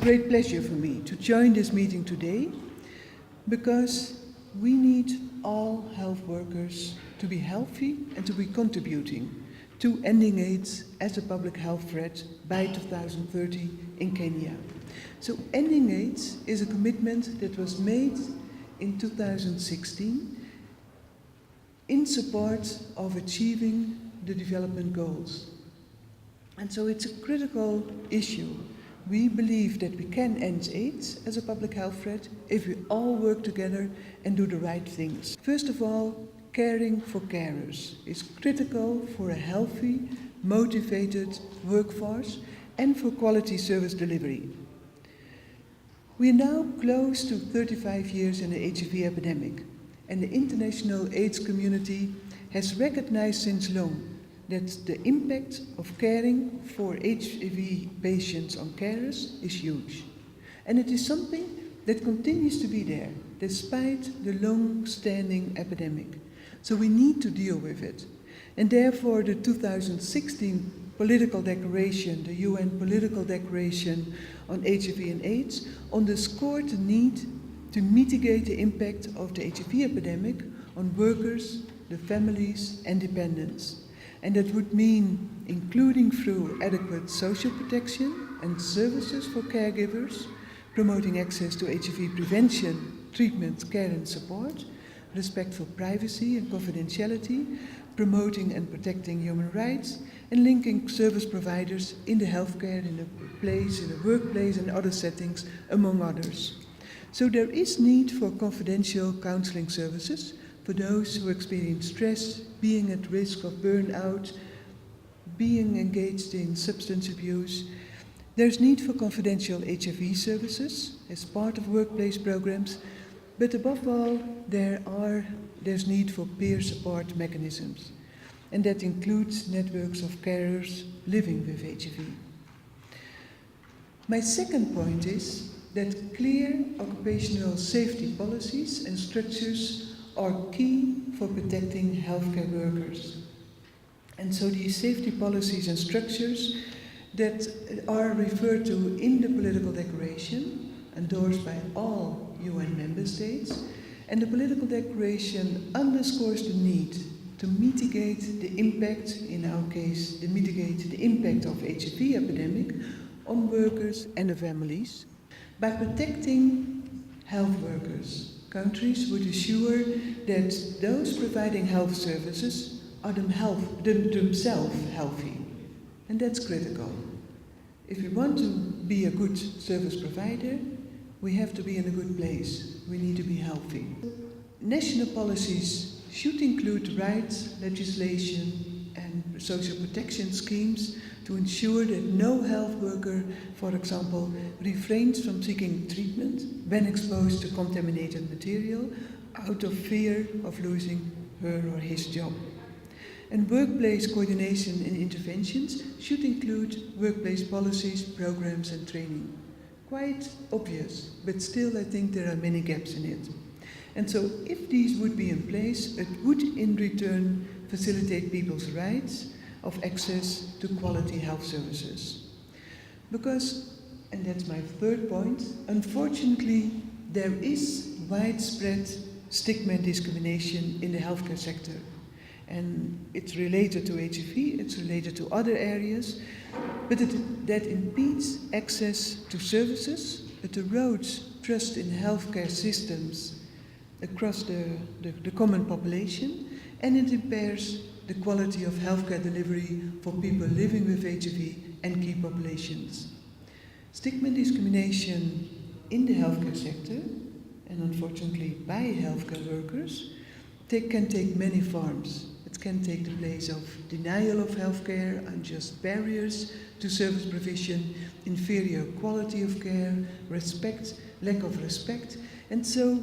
great pleasure for me to join this meeting today because we need all health workers to be healthy and to be contributing to ending AIDS as a public health threat by 2030 in Kenya. So ending AIDS is a commitment that was made in 2016 in support of achieving the development goals. And so it's a critical issue. We believe that we can end AIDS as a public health threat if we all work together and do the right things. First of all, caring for carers is critical for a healthy, motivated workforce and for quality service delivery. We are now close to 35 years in the HIV epidemic, and the international AIDS community has recognized since long that the impact of caring for HIV patients on carers is huge. And it is something that continues to be there despite the long-standing epidemic. So we need to deal with it. And therefore the 2016 political declaration, the UN political declaration on HIV and AIDS, underscored the need to mitigate the impact of the HIV epidemic on workers, the families and dependents. And that would mean including through adequate social protection and services for caregivers, promoting access to HIV prevention, treatment, care and support, respect for privacy and confidentiality, promoting and protecting human rights, and linking service providers in the healthcare, in the workplace and other settings, among others. So there is need for confidential counseling services for those who experience stress, being at risk of burnout, being engaged in substance abuse. There's need for confidential HIV services as part of workplace programs, but above all, there's need for peer support mechanisms, and that includes networks of carers living with HIV. My second point is that clear occupational safety policies and structures are key for protecting healthcare workers. And so these safety policies and structures that are referred to in the political declaration, endorsed by all UN member states, and the political declaration underscores the need to mitigate the impact, in our case, to mitigate the impact of HIV epidemic on workers and their families by protecting health workers. Countries would assure that those providing health services are themselves healthy. And that's critical. If we want to be a good service provider, we have to be in a good place. We need to be healthy. National policies should include rights, legislation, and social protection schemes to ensure that no health worker, for example, refrains from seeking treatment when exposed to contaminated material out of fear of losing her or his job. And workplace coordination and interventions should include workplace policies, programs and training. Quite obvious, but still I think there are many gaps in it. And so if these would be in place, it would in return facilitate people's rights of access to quality health services. Because, and that's my third point, unfortunately there is widespread stigma and discrimination in the healthcare sector. And it's related to HIV, it's related to other areas, but that impedes access to services, it erodes trust in healthcare systems across the common population, and it impairs the quality of healthcare delivery for people living with HIV and key populations. Stigma and discrimination in the healthcare sector, and unfortunately by healthcare workers, can take many forms. It can take the place of denial of healthcare, unjust barriers to service provision, inferior quality of care, lack of respect. And so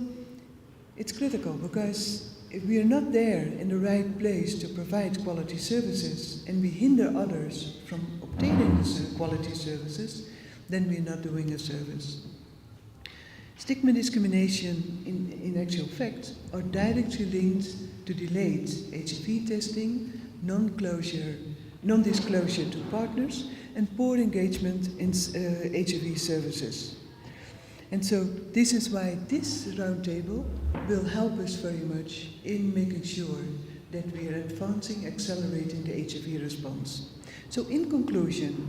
it's critical because if we are not there in the right place to provide quality services and we hinder others from obtaining the quality services, then we're not doing a service. Stigma and discrimination, in actual fact, are directly linked to delayed HIV testing, non-disclosure to partners, and poor engagement in HIV services. And so this is why this roundtable will help us very much in making sure that we are advancing, accelerating the HIV response. So in conclusion,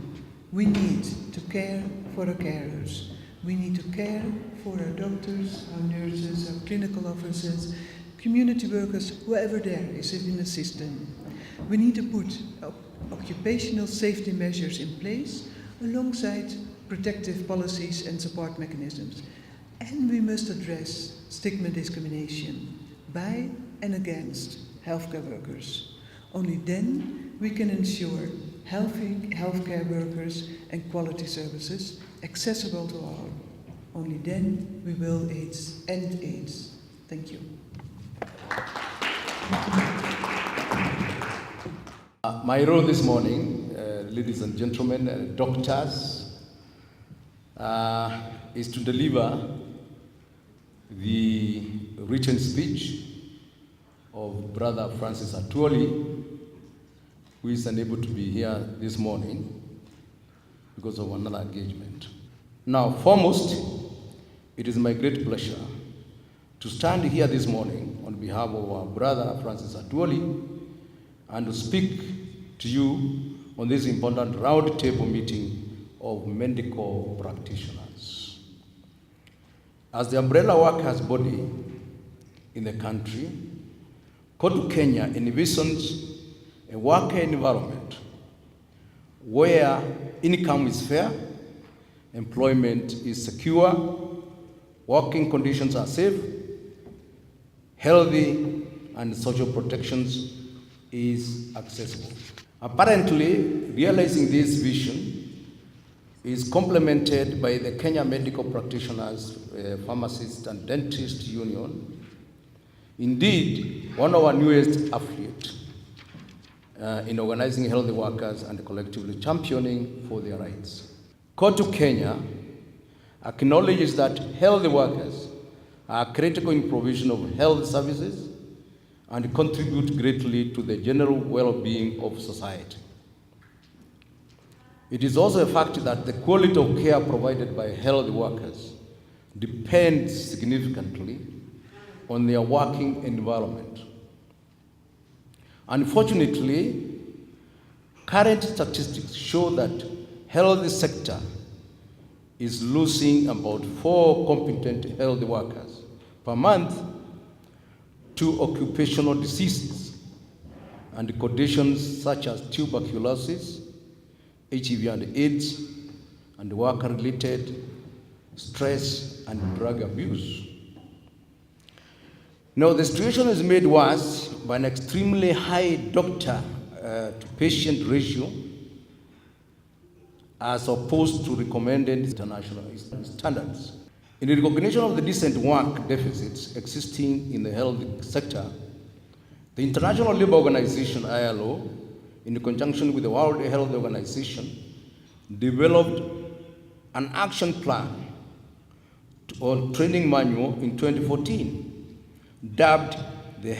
we need to care for our carers. We need to care for our doctors, our nurses, our clinical officers, community workers, whoever there is in the system. We need to put occupational safety measures in place alongside protective policies and support mechanisms. And we must address stigma discrimination by and against healthcare workers. Only then we can ensure healthy healthcare workers and quality services accessible to all. Only then we will end AIDS. Thank you. My role this morning, ladies and gentlemen, doctors, is to deliver the written speech of Brother Francis Atwoli, who is unable to be here this morning because of another engagement. Now, foremost, it is my great pleasure to stand here this morning on behalf of our brother Francis Atwoli and to speak to you on this important roundtable meeting of medical practitioners. As the umbrella workers body in the country, COTU Kenya envisions a worker environment where income is fair, employment is secure, working conditions are safe, healthy, and social protections is accessible. Apparently, realizing this vision is complemented by the Kenya Medical Practitioners, Pharmacists and Dentists Union. Indeed, one of our newest affiliates in organizing healthy workers and collectively championing for their rights. COTU Kenya acknowledges that healthy workers are critical in provision of health services and contribute greatly to the general well-being of society. It is also a fact that the quality of care provided by healthy workers depends significantly on their working environment. Unfortunately, current statistics show that health sector is losing about 4 competent health workers per month to occupational diseases and conditions such as tuberculosis, HIV and AIDS, and work-related stress and drug abuse. Now, the situation is made worse by an extremely high doctor-to-patient ratio as opposed to recommended international standards. In recognition of the decent work deficits existing in the health sector, the International Labour Organization, ILO, in conjunction with the World Health Organization, developed an action plan or training manual in 2014, dubbed the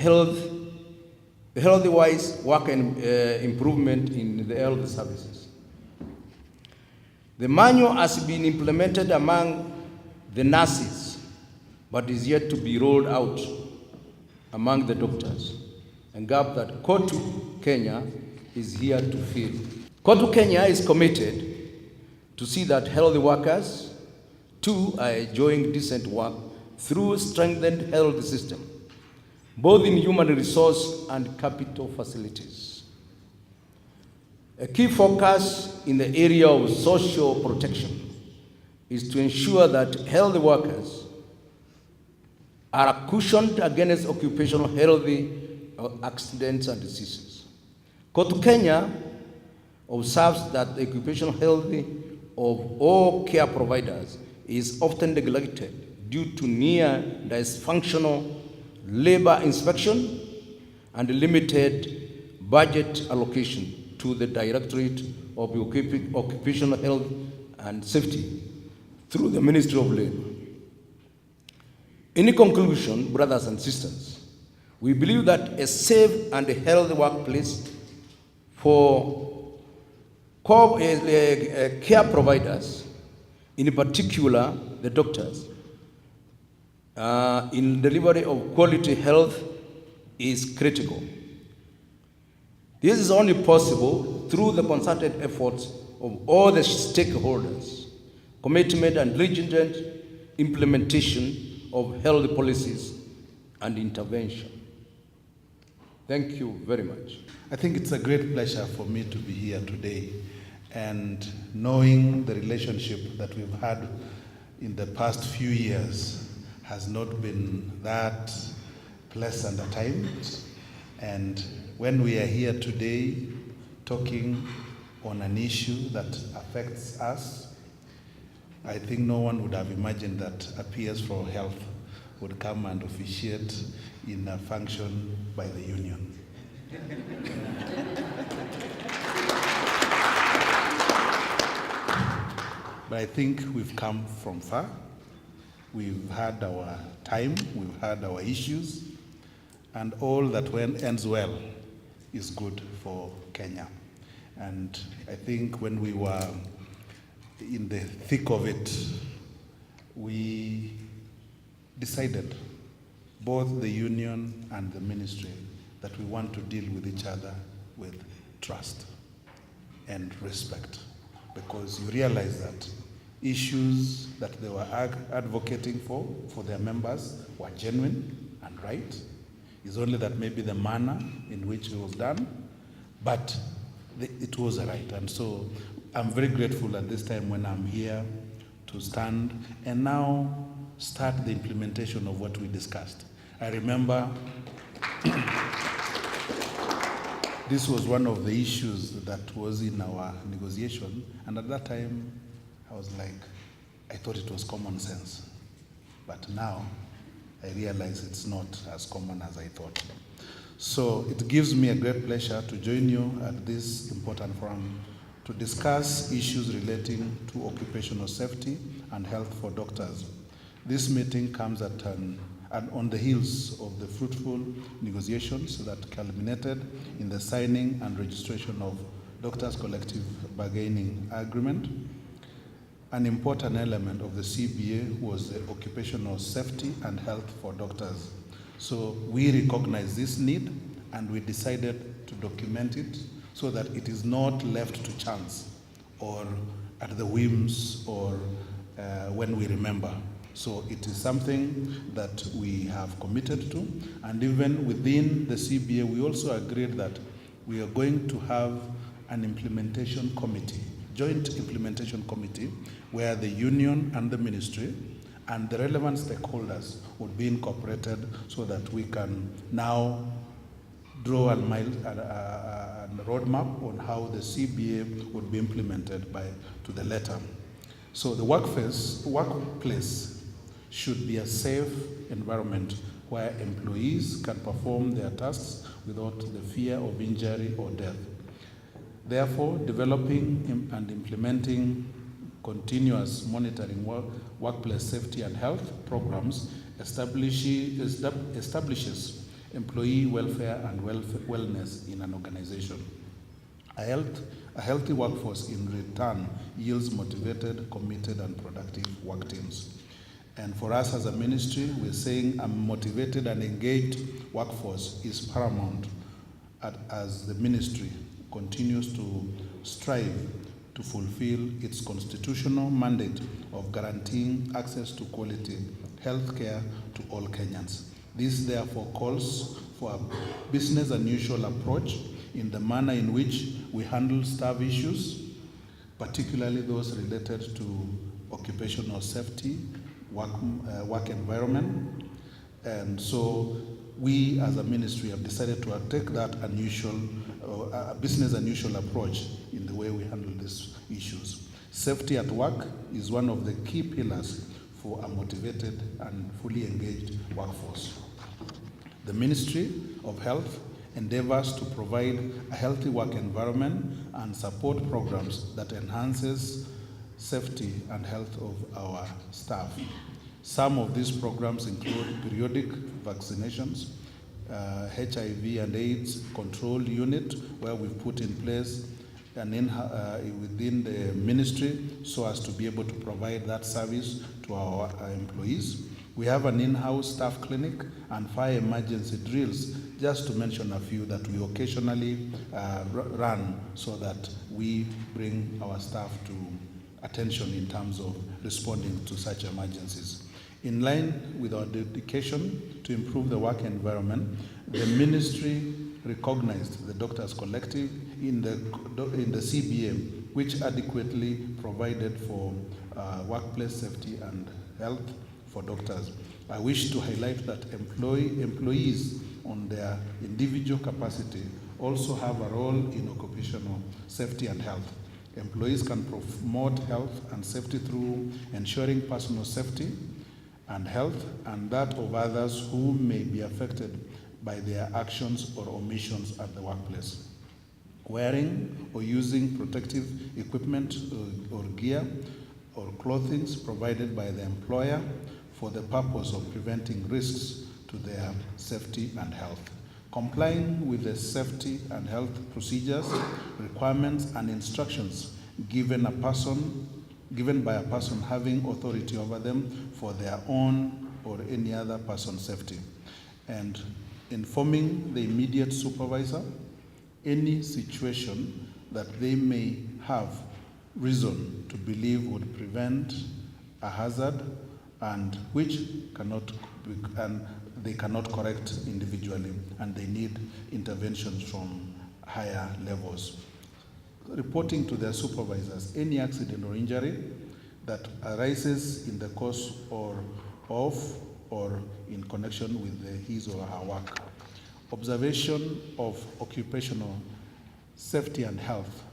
Healthy-Wise Work and Improvement in the Health Services. The manual has been implemented among the nurses, but is yet to be rolled out among the doctors, a gap that COTU Kenya is here to fill. COTU Kenya is committed to see that healthy workers too are enjoying decent work through strengthened health system, both in human resource and capital facilities. A key focus in the area of social protection is to ensure that healthy workers are cushioned against occupational health accidents and diseases. COTU Kenya observes that the occupational health of all care providers is often neglected due to near dysfunctional labor inspection and limited budget allocation to the Directorate of Occupational Health and Safety through the Ministry of Labor. In conclusion, brothers and sisters, we believe that a safe and a healthy workplace for Care providers, in particular the doctors, in delivery of quality health is critical. This is only possible through the concerted efforts of all the stakeholders, commitment and diligent implementation of health policies and intervention. Thank you very much. I think it's a great pleasure for me to be here today, and knowing the relationship that we've had in the past few years has not been that pleasant at times. And when we are here today talking on an issue that affects us, I think no one would have imagined that a PS for Health would come and officiate in a function by the union. But I think we've come from far. We've had our time, we've had our issues, and all that ends well is good for Kenya. And I think when we were in the thick of it, we decided, both the union and the ministry, that we want to deal with each other with trust and respect, because you realize that issues that they were advocating for their members were genuine and right. It's only that maybe the manner in which it was done, but it was right. And so I'm very grateful at this time when I'm here to stand and now start the implementation of what we discussed. I remember this was one of the issues that was in our negotiation, and at that time I was like, I thought it was common sense, but now I realize it's not as common as I thought. So it gives me a great pleasure to join you at this important forum to discuss issues relating to occupational safety and health for doctors. This meeting comes on the heels of the fruitful negotiations that culminated in the signing and registration of Doctors' Collective Bargaining Agreement. An important element of the CBA was the occupational safety and health for doctors. So we recognize this need and we decided to document it so that it is not left to chance or at the whims or when we remember. So it is something that we have committed to, and even within the CBA we also agreed that we are going to have an implementation committee, joint implementation committee, where the union and the ministry and the relevant stakeholders would be incorporated so that we can now draw a roadmap on how the CBA would be implemented to the letter. So the workplace should be a safe environment where employees can perform their tasks without the fear of injury or death. Therefore, developing and implementing continuous monitoring workplace safety and health programs establishes employee welfare and wellness in an organization. A healthy workforce in return yields motivated, committed, and productive work teams. And for us as a ministry, we're saying a motivated and engaged workforce is paramount as the ministry continues to strive to fulfill its constitutional mandate of guaranteeing access to quality health care to all Kenyans. This therefore calls for a business as usual approach in the manner in which we handle staff issues, particularly those related to occupational safety, work environment. And so we as a ministry have decided to take that business as usual approach in the way we handle these issues. Safety at work is one of the key pillars for a motivated and fully engaged workforce. The Ministry of Health endeavors to provide a healthy work environment and support programs that enhances safety and health of our staff. Some of these programs include periodic vaccinations, HIV and AIDS control unit, where we've put in place within the ministry so as to be able to provide that service to our employees. We have an in-house staff clinic and fire emergency drills, just to mention a few that we occasionally run so that we bring our staff to attention in terms of responding to such emergencies. In line with our dedication to improve the work environment, the ministry recognized the Doctors Collective in the CBA, which adequately provided for workplace safety and health for doctors. I wish to highlight that employees on their individual capacity also have a role in occupational safety and health. Employees can promote health and safety through ensuring personal safety and health and that of others who may be affected by their actions or omissions at the workplace. Wearing or using protective equipment or gear or clothing provided by the employer for the purpose of preventing risks to their safety and health. Complying with the safety and health procedures, requirements, and instructions given by a person having authority over them for their own or any other person's safety. And informing the immediate supervisor any situation that they may have reason to believe would prevent a hazard and which they cannot correct individually, and they need interventions from higher levels. Reporting to their supervisors any accident or injury that arises in the course or in connection with his or her work. Observation of occupational safety and health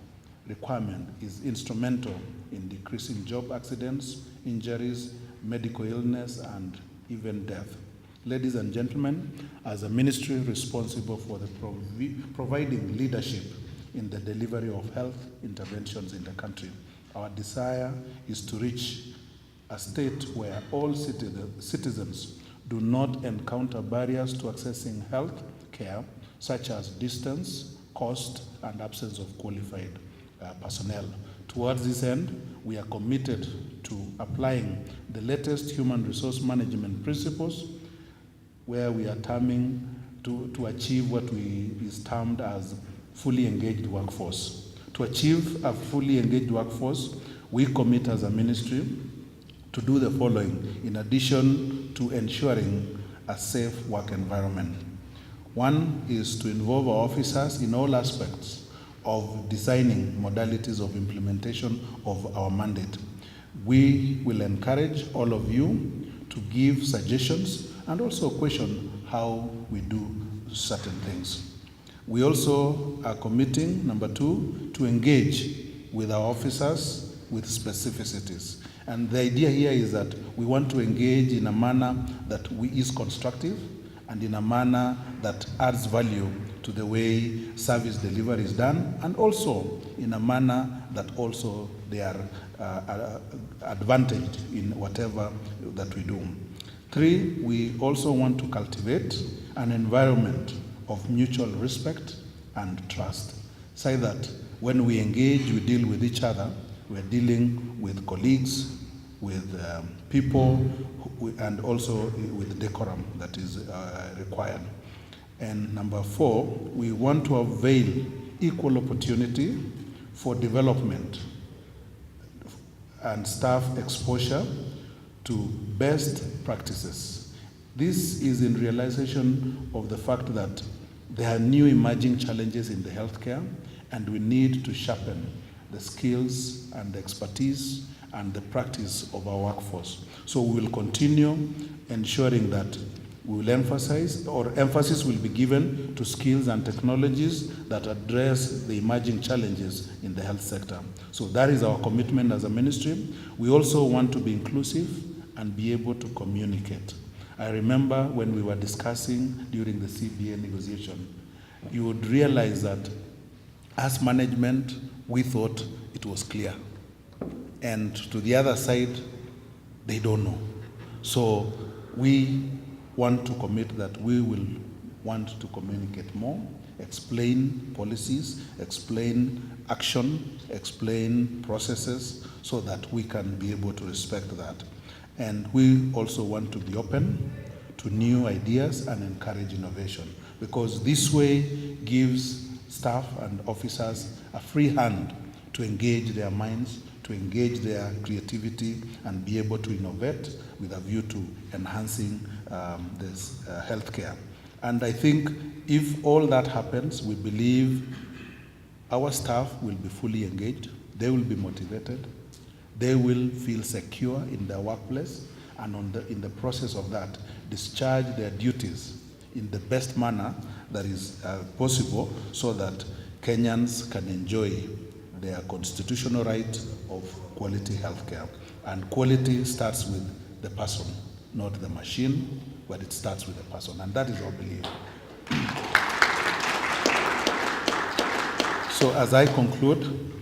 requirement is instrumental in decreasing job accidents, injuries, medical illness, and even death. Ladies and gentlemen, as a ministry responsible for the providing leadership in the delivery of health interventions in the country, our desire is to reach a state where all citizens do not encounter barriers to accessing health care, such as distance, cost, and absence of qualified personnel. Towards this end, we are committed to applying the latest human resource management principles, where we are terming to achieve what is termed as fully engaged workforce. To achieve a fully engaged workforce, we commit as a ministry to do the following, in addition to ensuring a safe work environment. One is to involve our officers in all aspects of designing modalities of implementation of our mandate. We will encourage all of you to give suggestions and also question how we do certain things. We also are committing, number 2, to engage with our officers with specificities. And the idea here is that we want to engage in a manner that is constructive and in a manner that adds value to the way service delivery is done, and also in a manner that also they are advantaged in whatever that we do. 3, we also want to cultivate an environment of mutual respect and trust, so that when we engage, we deal with each other, we're dealing with colleagues, with people, and also with decorum that is required. And number 4, we want to avail equal opportunity for development and staff exposure to best practices. This is in realization of the fact that there are new emerging challenges in the healthcare, and we need to sharpen the skills and the expertise and the practice of our workforce. So we will continue ensuring that we will emphasize, or emphasis will be given to skills and technologies that address the emerging challenges in the health sector. So that is our commitment as a ministry. We also want to be inclusive and be able to communicate. I remember when we were discussing during the CBA negotiation, you would realize that as management, we thought it was clear. And to the other side, they don't know. So we want to commit that we will want to communicate more explain policies, explain action, explain processes, so that we can be able to respect that. And we also want to be open to new ideas and encourage innovation, because this way gives staff and officers a free hand to engage their minds, to engage their creativity, and be able to innovate with a view to enhancing this healthcare. And I think if all that happens, we believe our staff will be fully engaged, they will be motivated, they will feel secure in their workplace, and in the process of that, discharge their duties in the best manner that is possible, so that Kenyans can enjoy their constitutional right of quality healthcare. And quality starts with the person, not the machine, but it starts with the person, and that is our belief. So as I conclude,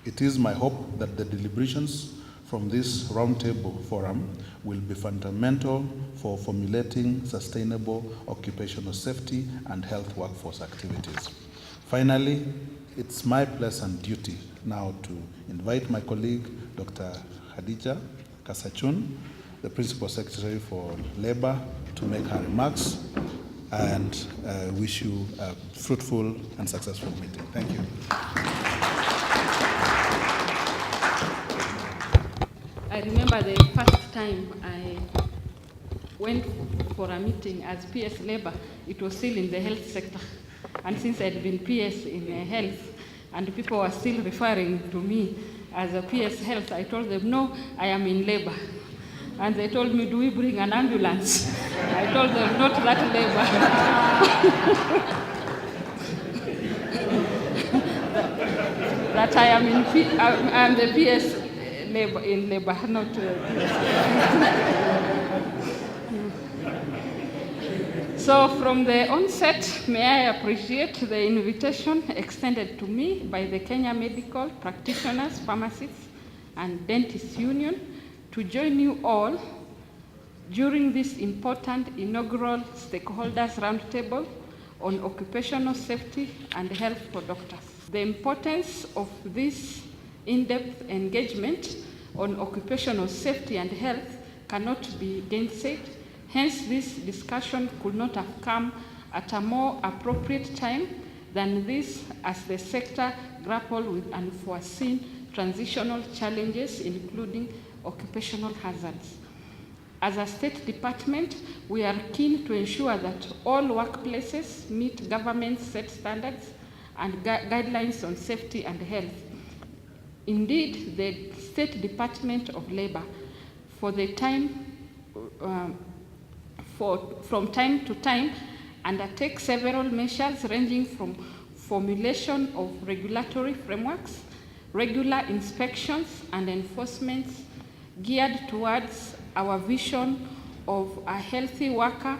it is my hope that the deliberations from this roundtable forum will be fundamental for formulating sustainable occupational safety and health workforce activities. Finally, it's my place and duty now to invite my colleague, Dr. Khadija Kasachun, the Principal Secretary for Labor, to make her remarks, and wish you a fruitful and successful meeting. Thank you. I remember the first time I went for a meeting as PS Labor, it was still in the health sector. And since I'd been PS in health, and people were still referring to me as a PS Health, I told them, no, I am in labor. And they told me, do we bring an ambulance? I told them, not that labor. that I am I am the PS labor, in labor, not So from the onset, may I appreciate the invitation extended to me by the Kenya Medical Practitioners, Pharmacists, and Dentists Union to join you all during this important inaugural stakeholders roundtable on occupational safety and health for doctors. The importance of this in-depth engagement on occupational safety and health cannot be gainsaid. Hence, this discussion could not have come at a more appropriate time than this, as the sector grappled with unforeseen transitional challenges, including occupational hazards. As a State Department, we are keen to ensure that all workplaces meet government-set standards and guidelines on safety and health. Indeed, the State Department of Labor, from time to time, undertakes several measures ranging from formulation of regulatory frameworks, regular inspections and enforcements geared towards our vision of a healthy worker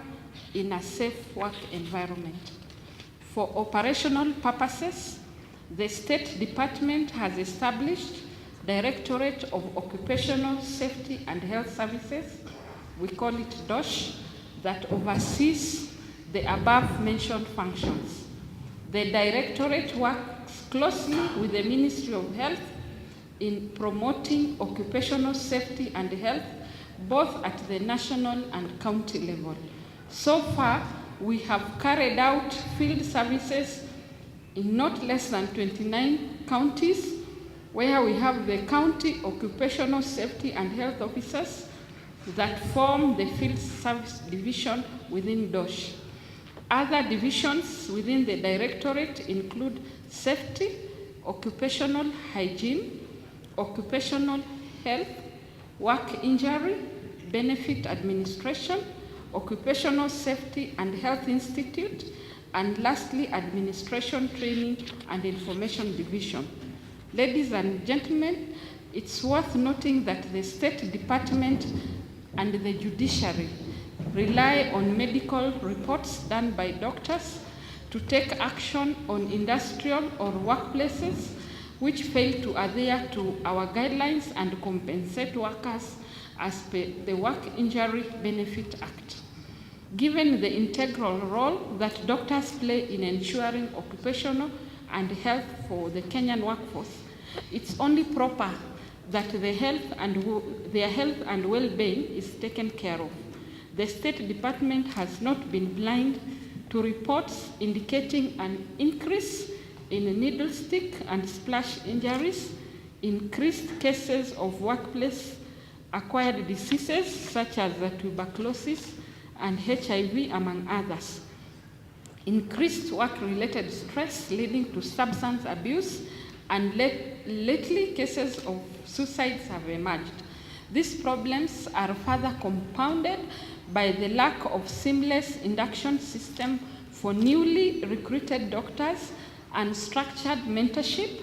in a safe work environment. For operational purposes, the State Department has established Directorate of Occupational Safety and Health Services, we call it DOSH, that oversees the above-mentioned functions. The Directorate works closely with the Ministry of Health in promoting occupational safety and health, both at the national and county level. So far, we have carried out field services in not less than 29 counties, where we have the county occupational safety and health officers that form the field service division within DOSH. Other divisions within the Directorate include safety, occupational hygiene, occupational health, work injury, benefit administration, occupational safety and health institute, and lastly, administration training and information division. Ladies and gentlemen, it's worth noting that the State Department and the judiciary rely on medical reports done by doctors to take action on industrial or workplaces which fail to adhere to our guidelines and compensate workers as per the Work Injury Benefit Act. given the integral role that doctors play in ensuring occupational and health for the Kenyan workforce. It's only proper that their health and well-being is taken care of. The State Department has not been blind to reports indicating an increase in needle stick and splash injuries, increased cases of workplace-acquired diseases such as tuberculosis and HIV, among others. Increased work-related stress leading to substance abuse, and lately cases of suicides have emerged. These problems are further compounded by the lack of seamless induction system for newly recruited doctors and structured mentorship,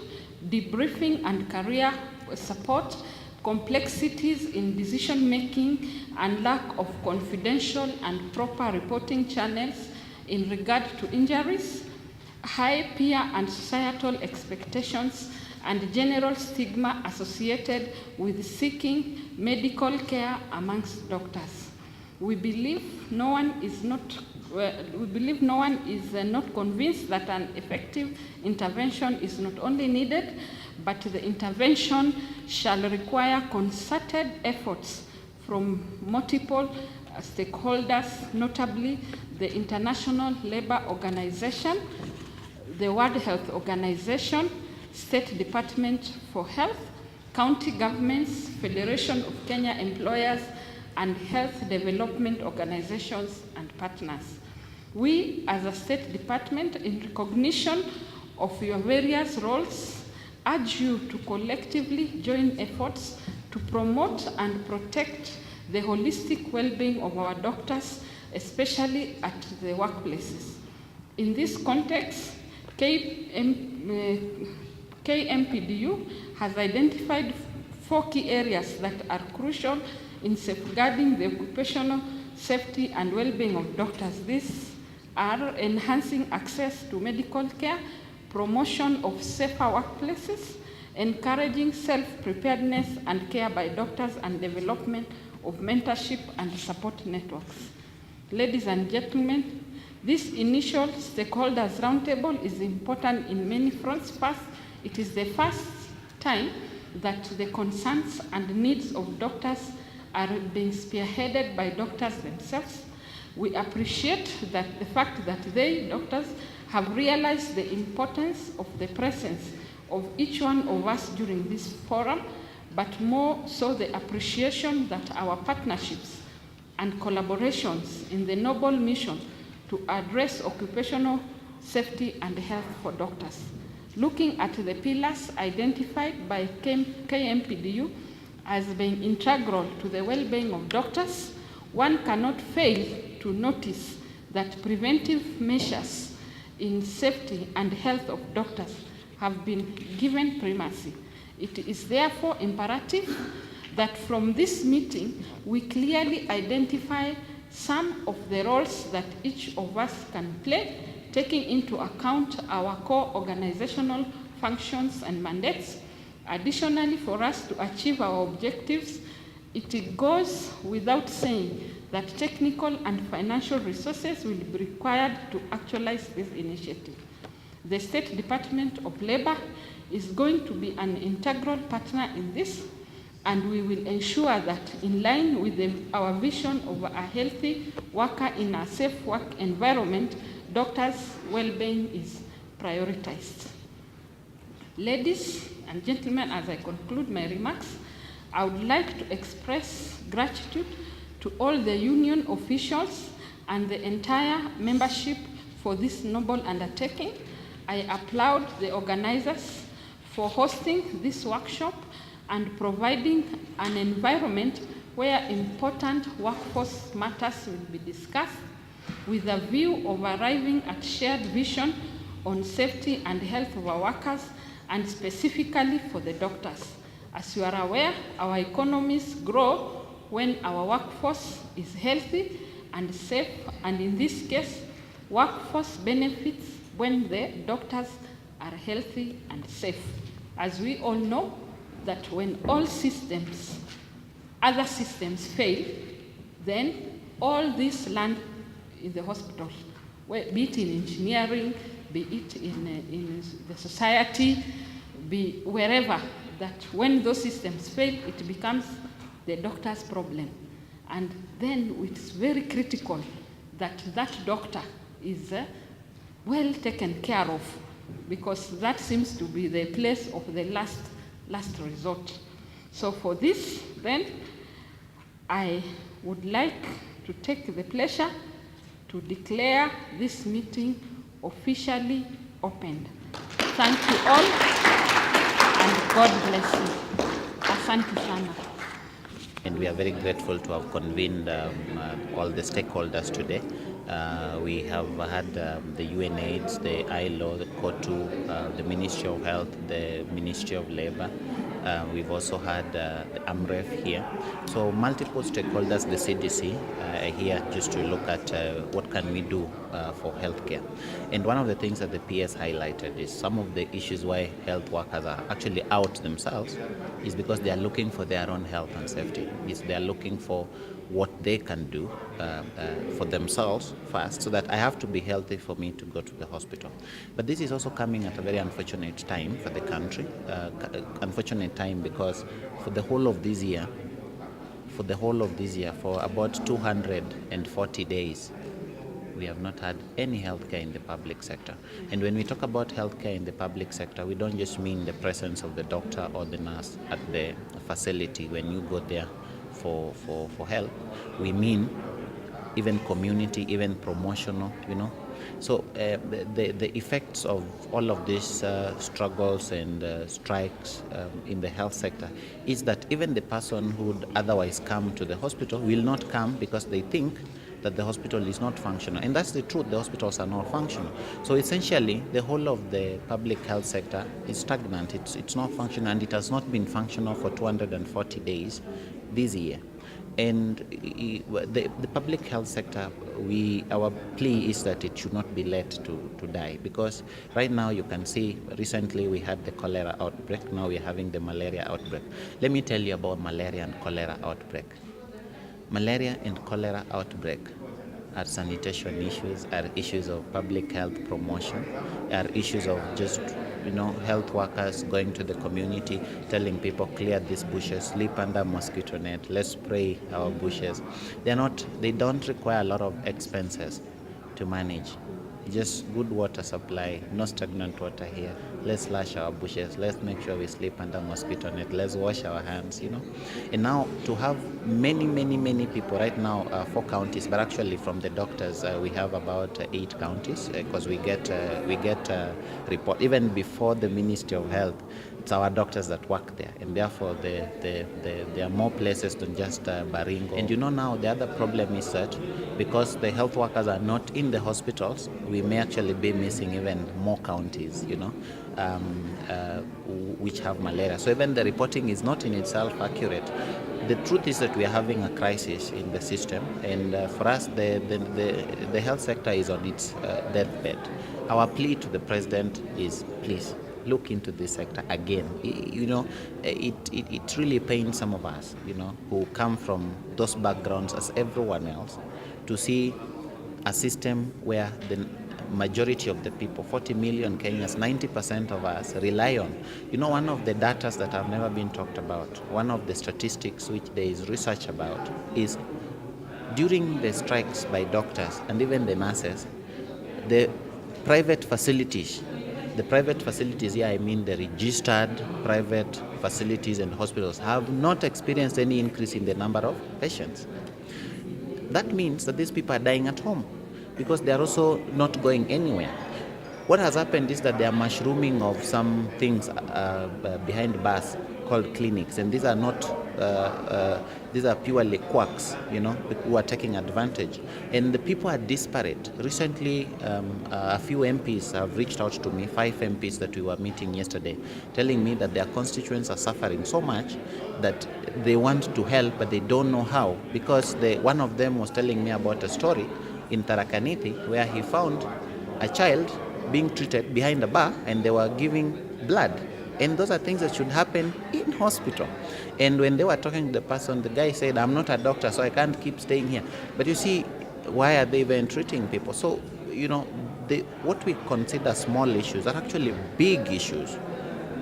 debriefing and career support, complexities in decision-making, and lack of confidential and proper reporting channels in regard to injuries, high peer and societal expectations, and general stigma associated with seeking medical care amongst doctors. We believe no one is not convinced that an effective intervention is not only needed, but the intervention shall require concerted efforts from multiple stakeholders, notably the International Labour Organization, the World Health Organization, State Department for Health, county governments, Federation of Kenya Employers, and health development organizations and partners. We, as a State Department, in recognition of your various roles, urge you to collectively join efforts to promote and protect the holistic well-being of our doctors, especially at the workplaces. In this context, KMPDU has identified 4 key areas that are crucial in safeguarding the occupational safety and well-being of doctors. These are enhancing access to medical care, promotion of safer workplaces, encouraging self-preparedness and care by doctors, and development of mentorship and support networks. Ladies and gentlemen, this initial stakeholders roundtable is important in many fronts. First, it is the first time that the concerns and needs of doctors are being spearheaded by doctors themselves. We appreciate that the fact that they, doctors, have realized the importance of the presence of each one of us during this forum, but more so the appreciation that our partnerships and collaborations in the noble mission to address occupational safety and health for doctors. Looking at the pillars identified by KMPDU as being integral to the well-being of doctors, one cannot fail to notice that preventive measures in safety and health of doctors have been given primacy. It is therefore imperative that from this meeting we clearly identify some of the roles that each of us can play, taking into account our core organizational functions and mandates. Additionally, for us to achieve our objectives, it goes without saying that technical and financial resources will be required to actualize this initiative. The State Department of Labor is going to be an integral partner in this, and we will ensure that in line with our vision of a healthy worker in a safe work environment, doctors' well-being is prioritized. Ladies and gentlemen, as I conclude my remarks, I would like to express gratitude to all the union officials and the entire membership for this noble undertaking. I applaud the organizers for hosting this workshop and providing an environment where important workforce matters will be discussed with a view of arriving at shared vision on safety and health of our workers, and specifically for the doctors. As you are aware, our economies grow when our workforce is healthy and safe, and in this case, workforce benefits when the doctors are healthy and safe. As we all know, that when all other systems fail, then all this land in the hospitals, be it in engineering, be it in the society, be wherever, that when those systems fail, it becomes the doctor's problem. And then it's very critical that that doctor is well taken care of, because that seems to be the place of the last resort. So for this, then, I would like to take the pleasure to declare this meeting officially opened. Thank you all, and God bless you. Asante sana. And we are very grateful to have convened all the stakeholders today. We have had the UNAIDS, the ILO, the COTU, the Ministry of Health, the Ministry of Labor. We've also had the AMREF here. So multiple stakeholders, the CDC, here just to look at what can we do for healthcare. And one of the things that the PS highlighted is some of the issues why health workers are actually out themselves is because they are looking for their own health and safety. They are looking for what they can do for themselves first, so that I have to be healthy for me to go to the hospital. But this is also coming at a very unfortunate time for the country. Unfortunate time because for the whole of this year, for about 240 days, we have not had any healthcare in the public sector. And when we talk about healthcare in the public sector, we don't just mean the presence of the doctor or the nurse at the facility when you go there for help. We mean even community, even promotional, So the effects of all of these struggles and strikes in the health sector is that even the person who would otherwise come to the hospital will not come because they think that the hospital is not functional. And that's the truth, the hospitals are not functional. So essentially, the whole of the public health sector is stagnant. It's not functional, and it has not been functional for 240 days this year. And the public health sector, our plea is that it should not be let to die, because right now you can see recently we had the cholera outbreak, now we're having the malaria outbreak. Let me tell you about malaria and cholera outbreak. Malaria and cholera outbreak are sanitation issues, are issues of public health promotion, are issues of just health workers going to the community, telling people clear these bushes, sleep under mosquito net, let's spray our bushes. They don't require a lot of expenses to manage. Just good water supply, no stagnant water here. Let's slash our bushes. Let's make sure we sleep under mosquito net. Let's wash our hands, And now to have many people right now, 4 counties, but actually from the doctors, we have about 8 counties because we get report even before the Ministry of Health. It's our doctors that work there, and therefore there are more places than just Baringo. And now the other problem is that because the health workers are not in the hospitals, we may actually be missing even more counties, which have malaria. So even the reporting is not in itself accurate. The truth is that we are having a crisis in the system, and for us, the health sector is on its deathbed. Our plea to the president is, please, look into this sector again. It really pains some of us, who come from those backgrounds as everyone else, to see a system where the majority of the people, 40 million Kenyans, 90% of us rely on. One of the data that have never been talked about, one of the statistics which there is research about, is during the strikes by doctors and even the nurses, the private facilities here, I mean the registered private facilities and hospitals, have not experienced any increase in the number of patients. That means that these people are dying at home because they are also not going anywhere. What has happened is that they are mushrooming of some things behind bars called clinics, and these are not these are purely quacks, who are taking advantage, and the people are disparate. Recently, a few MPs have reached out to me, 5 MPs that we were meeting yesterday, telling me that their constituents are suffering so much that they want to help, but they don't know how, because one of them was telling me about a story in Tharaka Nithi where he found a child being treated behind a bar and they were giving blood. And those are things that should happen in hospital. And when they were talking to the person, the guy said, I'm not a doctor, so I can't keep staying here. But you see, why are they even treating people? So, what we consider small issues are actually big issues.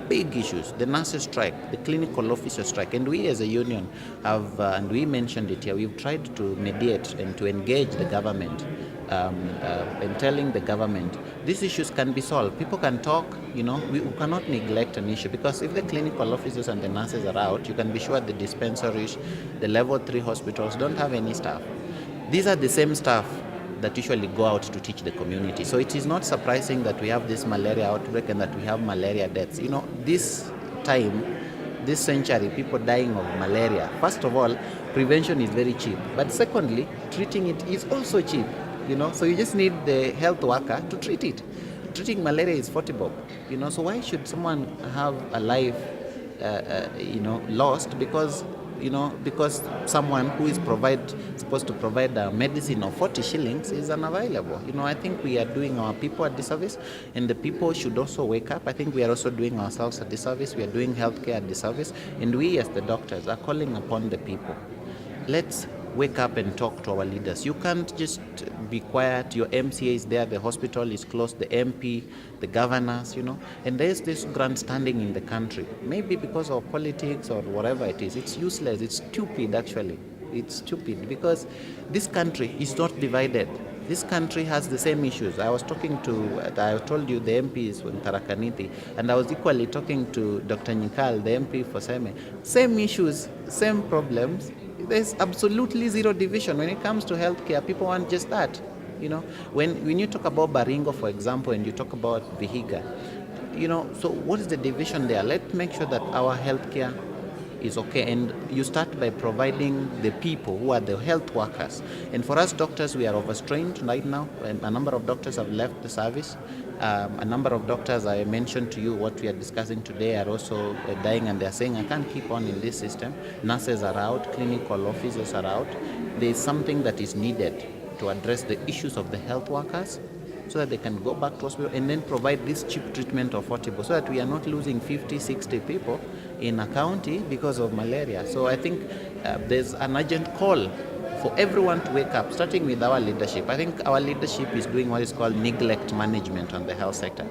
Big issues. The nurses strike, the clinical officer strike, and we as a union have, and we mentioned it here, we've tried to mediate and to engage the government and telling the government these issues can be solved. People can talk, we cannot neglect an issue, because if the clinical officers and the nurses are out, you can be sure the dispensaries, the level 3 hospitals don't have any staff. These are the same staff that usually go out to teach the community. So it is not surprising that we have this malaria outbreak and that we have malaria deaths. This time, this century, people dying of malaria. First of all, prevention is very cheap. But secondly, treating it is also cheap. So you just need the health worker to treat it. Treating malaria is 40 bob. So why should someone have a life, lost because someone who is supposed to provide a medicine of 40 shillings is unavailable. I think we are doing our people a disservice, and the people should also wake up. I think we are also doing ourselves a disservice. We are doing healthcare a disservice, and we as the doctors are calling upon the people. Let's wake up and talk to our leaders. You can't just be quiet. Your MCA is there, the hospital is closed, the MP, the governors, and there's this grandstanding in the country. Maybe because of politics or whatever it is. It's useless. It's stupid, actually. It's stupid because this country is not divided. This country has the same issues. I was talking to, I told you the MP is in Tharaka Nithi, and I was equally talking to Dr. Nyikal, the MP for Seme. Same issues, same problems. There's absolutely zero division. When it comes to healthcare, people want just that. When you talk about Baringo, for example, and you talk about Vihiga, so what is the division there? Let's make sure that our healthcare is okay, and you start by providing the people who are the health workers. And for us doctors, we are overstrained right now, and a number of doctors have left the service. A number of doctors, I mentioned to you what we are discussing today, are also dying, and they're saying, I can't keep on in this system. Nurses are out, clinical officers are out. There is something that is needed to address the issues of the health workers, so that they can go back to hospital and then provide this cheap treatment of affordable, so that we are not losing 50, 60 people in a county because of malaria. So I think there's an urgent call for everyone to wake up, starting with our leadership. I think our leadership is doing what is called neglect management on the health sector.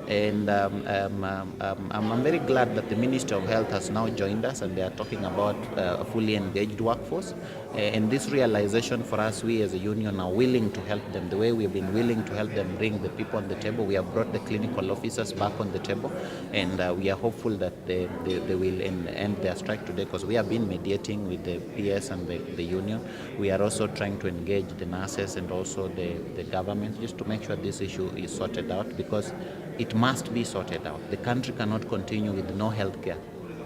And I'm very glad that the Ministry of Health has now joined us, and they are talking about a fully engaged workforce. And this realization for us, we as a union are willing to help them. The way we've been willing to help them bring the people on the table, we have brought the clinical officers back on the table, and we are hopeful that they will end their strike today, because we have been mediating with the PS and the union. We are also trying to engage the nurses and also the government, just to make sure this issue is sorted out, because it must be sorted out. The country cannot continue with no health care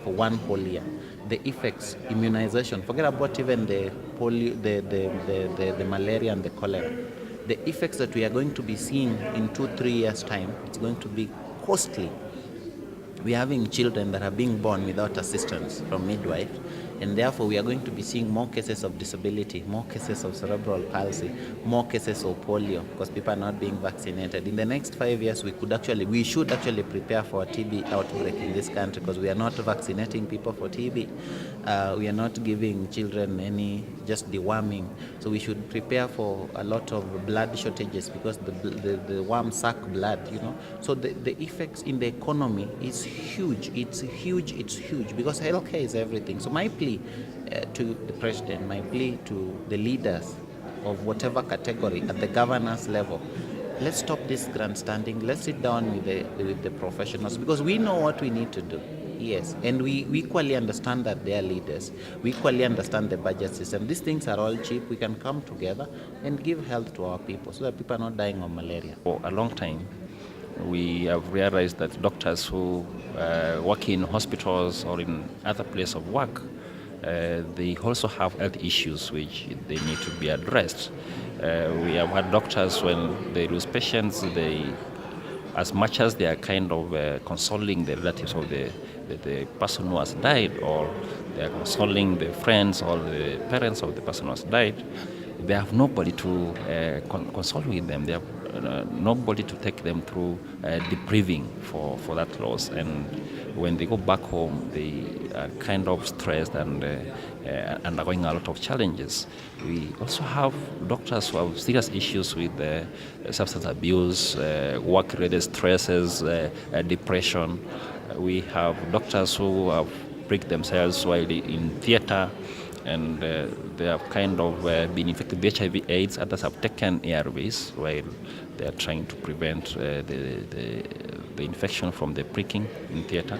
for one whole year. The effects, immunization, forget about even the polio, the malaria and the cholera. The effects that we are going to be seeing in 2-3 years' time, it's going to be costly. We are having children that are being born without assistance from midwife, and therefore we are going to be seeing more cases of disability, more cases of cerebral palsy, more cases of polio, because people are not being vaccinated. In the next 5 years, we should actually prepare for a TB outbreak in this country, because we are not vaccinating people for TB. We are not giving children any just deworming. So we should prepare for a lot of blood shortages, because the worms suck blood, So the effects in the economy is huge. It's huge, because healthcare is everything. So my plea to the president, my plea to the leaders of whatever category at the governance level, let's stop this grandstanding. Let's sit down with the professionals, because we know what we need to do. Yes, and we equally understand that they are leaders. We equally understand the budget system. These things are all cheap. We can come together and give health to our people, so that people are not dying of malaria. For a long time, we have realized that doctors who work in hospitals or in other places of work, they also have health issues which they need to be addressed. We have had doctors, when they lose patients, as much as they are kind of consoling the relatives of the person who has died, or they are consoling the friends or the parents of the person who has died, they have nobody to console with them. They have nobody to take them through debriefing for that loss. And when they go back home, they are kind of stressed and undergoing a lot of challenges. We also have doctors who have serious issues with substance abuse, work-related stresses, depression. We have doctors who have pricked themselves while in theater, and they have kind of been infected with HIV/AIDS. Others have taken ARVs while they are trying to prevent the infection from the pricking in theater.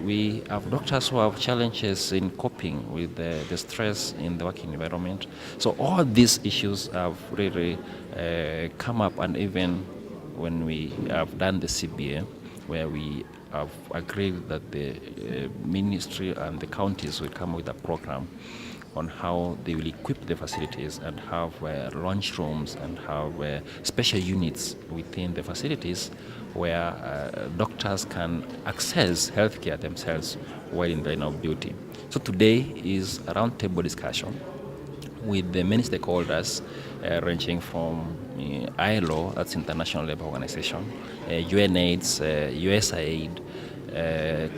We have doctors who have challenges in coping with the stress in the working environment. So all these issues have really come up, and even when we have done the CBA, where we have agreed that the ministry and the counties will come with a program on how they will equip the facilities and have lunch rooms and have special units within the facilities where doctors can access healthcare themselves while in the line of duty. So today is a roundtable discussion with the many stakeholders ranging from ILO, that's International Labour Organization, UNAIDS, USAID,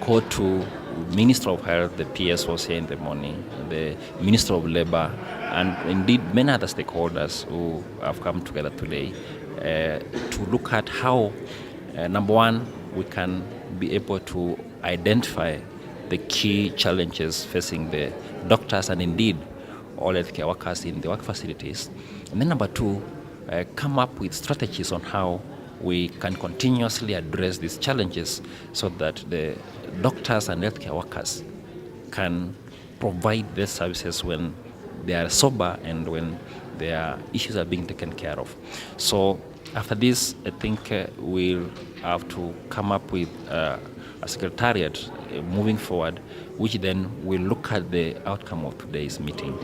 COTU, Minister of Health, the PS was here in the morning, the Minister of Labour, and indeed many other stakeholders who have come together today to look at how, number one, we can be able to identify the key challenges facing the doctors and indeed all healthcare workers in the work facilities. And then number two, come up with strategies on how we can continuously address these challenges so that the doctors and healthcare workers can provide their services when they are sober and when their issues are being taken care of. So after this, I think we'll have to come up with a secretariat moving forward, which then will look at the outcome of today's meeting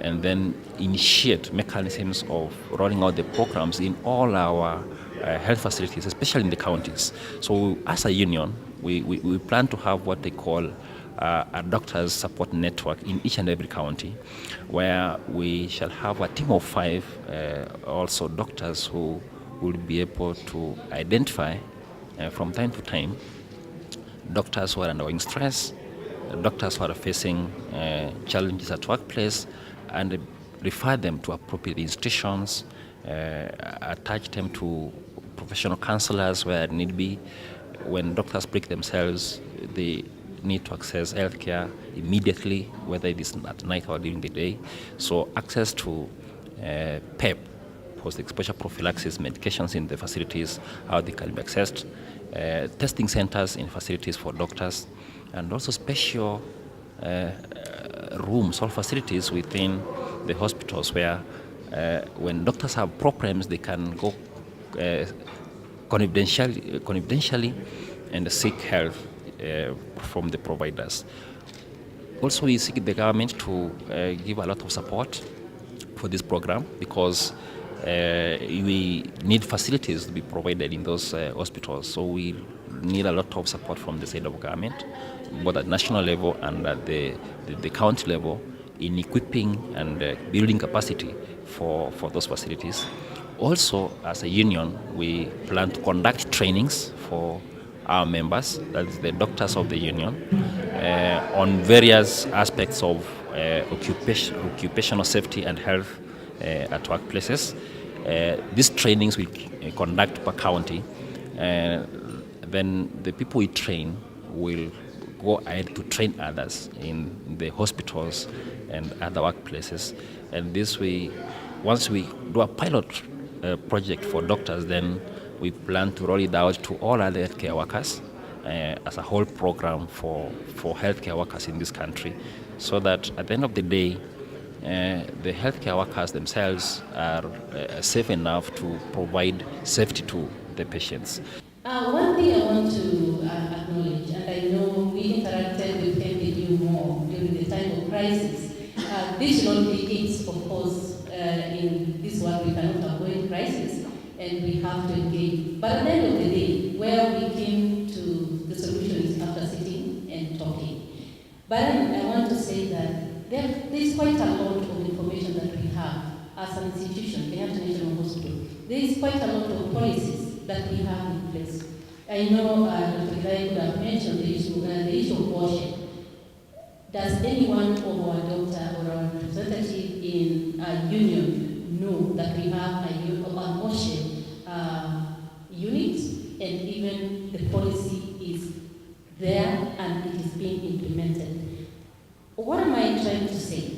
and then initiate mechanisms of rolling out the programs in all our health facilities, especially in the counties. So as a union, we plan to have what they call a doctors support network in each and every county, where we shall have a team of 5 also doctors who will be able to identify from time to time doctors who are undergoing stress, doctors who are facing challenges at workplace, and refer them to appropriate institutions, attach them to professional counselors where need be. When doctors break themselves, they need to access healthcare immediately, whether it is at night or during the day. So access to PEP, post-exposure prophylaxis medications in the facilities, how they can be accessed, testing centers in facilities for doctors, and also special rooms or facilities within the hospitals where when doctors have problems, they can go confidentially and seek help from the providers. Also, we seek the government to give a lot of support for this program because we need facilities to be provided in those hospitals. So we need a lot of support from the side of government, both at national level and at the county level, in equipping and building capacity for those facilities. Also, as a union, we plan to conduct trainings for our members, that is the doctors of the union, on various aspects of occupational safety and health at workplaces. These trainings we conduct per county. Then the people we train will go ahead to train others in the hospitals and other workplaces. And this way, once we do a pilot project for doctors, then we plan to roll it out to all other healthcare workers as a whole program for healthcare workers in this country, so that at the end of the day, the healthcare workers themselves are safe enough to provide safety to the patients. One thing I want to acknowledge, and I know we interacted with MPU more during the time of crisis. This should not be it, of course. In this world, we cannot avoid crisis, and we have to engage. But at the end of the day, where we came to the solution is after sitting and talking. But I want to say that there is quite a lot of information that we have as an institution, Kenyatta National Hospital, there is quite a lot of policies that we have in place. I know Dr. Gidai could have mentioned the issue of washing. Does anyone of our doctor or our representative in a union know that we have a washing unit, and even the policy is there and it is being implemented? What am I trying to say?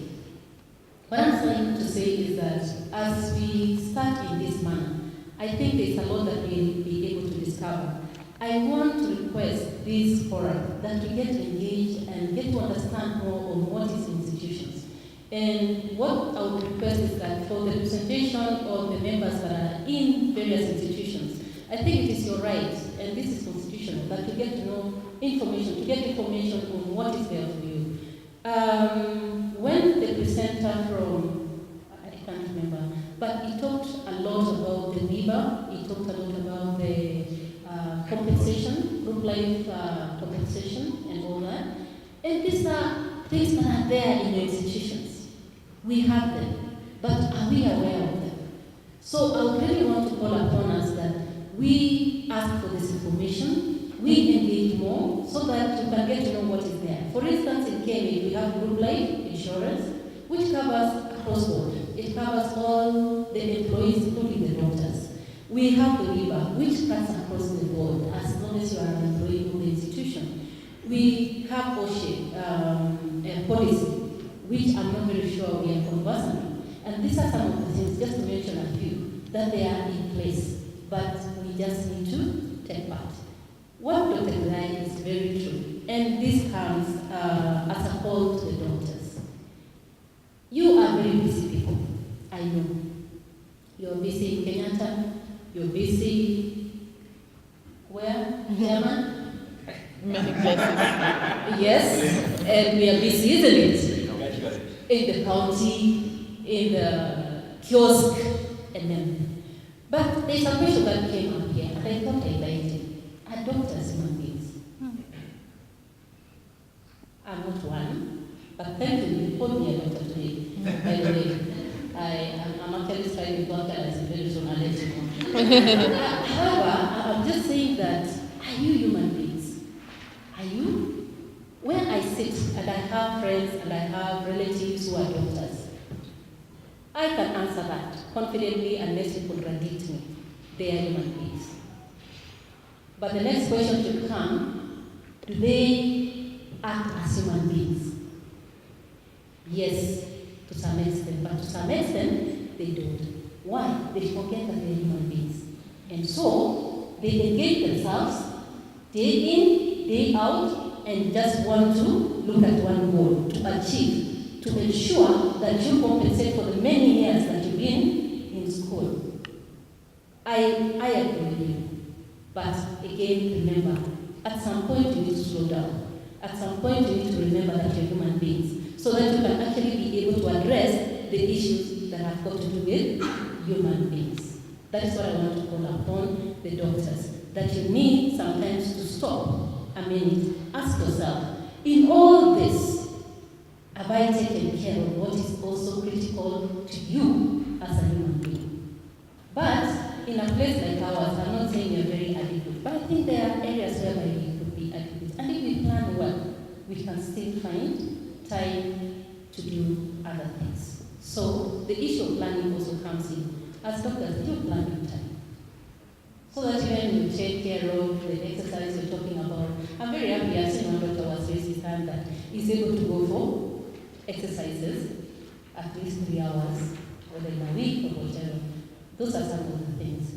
What I'm trying to say is that as we start in this manner, I think there's a lot that we'll be able to discover. I want to request this forum that we get engaged and get to understand more on what is institutions. And what I would request is that for the representation of the members that are in various institutions, I think it is your right, and this is constitutional, that you get to know information, to get information on what is there for you. When the presenter from, I can't remember, but he talked a lot about the WIBA, he talked a lot about the compensation, group life compensation and all that. And these are things that are there in your institutions. We have them, but are we aware of them? So I really want to call upon us that we ask for this information, we engage more so that you can get to know what is there. For instance, in Kenya, we have group life insurance, which covers across board. It covers all the employees, including the doctors. We have the WIBA, which cuts across the board as long as you are an employee of the institution. We have OSHE policy, which I'm not very sure we are conversant with. And these are some of the things, just to mention a few, that they are in place, but we just need to take part. What Dr. Gidai is very true, and this comes as a call to the doctors. You are very busy people, I know. You're busy in Kenyatta, you're busy where? German? Many places. Yes, and we are busy, isn't it? In the county, in the kiosk, and then. But there's a question that came up here, and I thought I liked it. Are doctors human beings? I'm not one, but thank you, you called me a doctor today. By the way, I'm actually striving to organize very soon, I'll let you know. However, I'm just saying that, are you human beings? Are you? When I sit and I have friends and I have relatives who are doctors, I can answer that confidently unless you contradict me. They are human beings. But the next question should come, do they act as human beings? Yes, to some extent, but to some extent, they don't. Why? They forget that they're human beings. And so, they engage themselves day in, day out, and just want to look at one goal, to achieve, to ensure that you compensate for the many years that you've been in school. I agree with you. But again, remember, at some point you need to slow down. At some point you need to remember that you're human beings, so that you can actually be able to address the issues that have got to do with human beings. That is what I want to call upon the doctors, that you need sometimes to stop a minute, ask yourself, in all this, have I taken care of what is also critical to you as a human being? But in a place like ours, I'm not saying you're very adequate, but I think there are areas where we could be adequate. And if we plan well, we can still find time to do other things. So the issue of planning also comes in. As doctors, you plan your time. So that when you take care of the exercise you're talking about, I'm very happy I've seen one doctor was raised his hand that he's able to go for exercises at least 3 hours, whether in a week or whatever. Those are some of the things.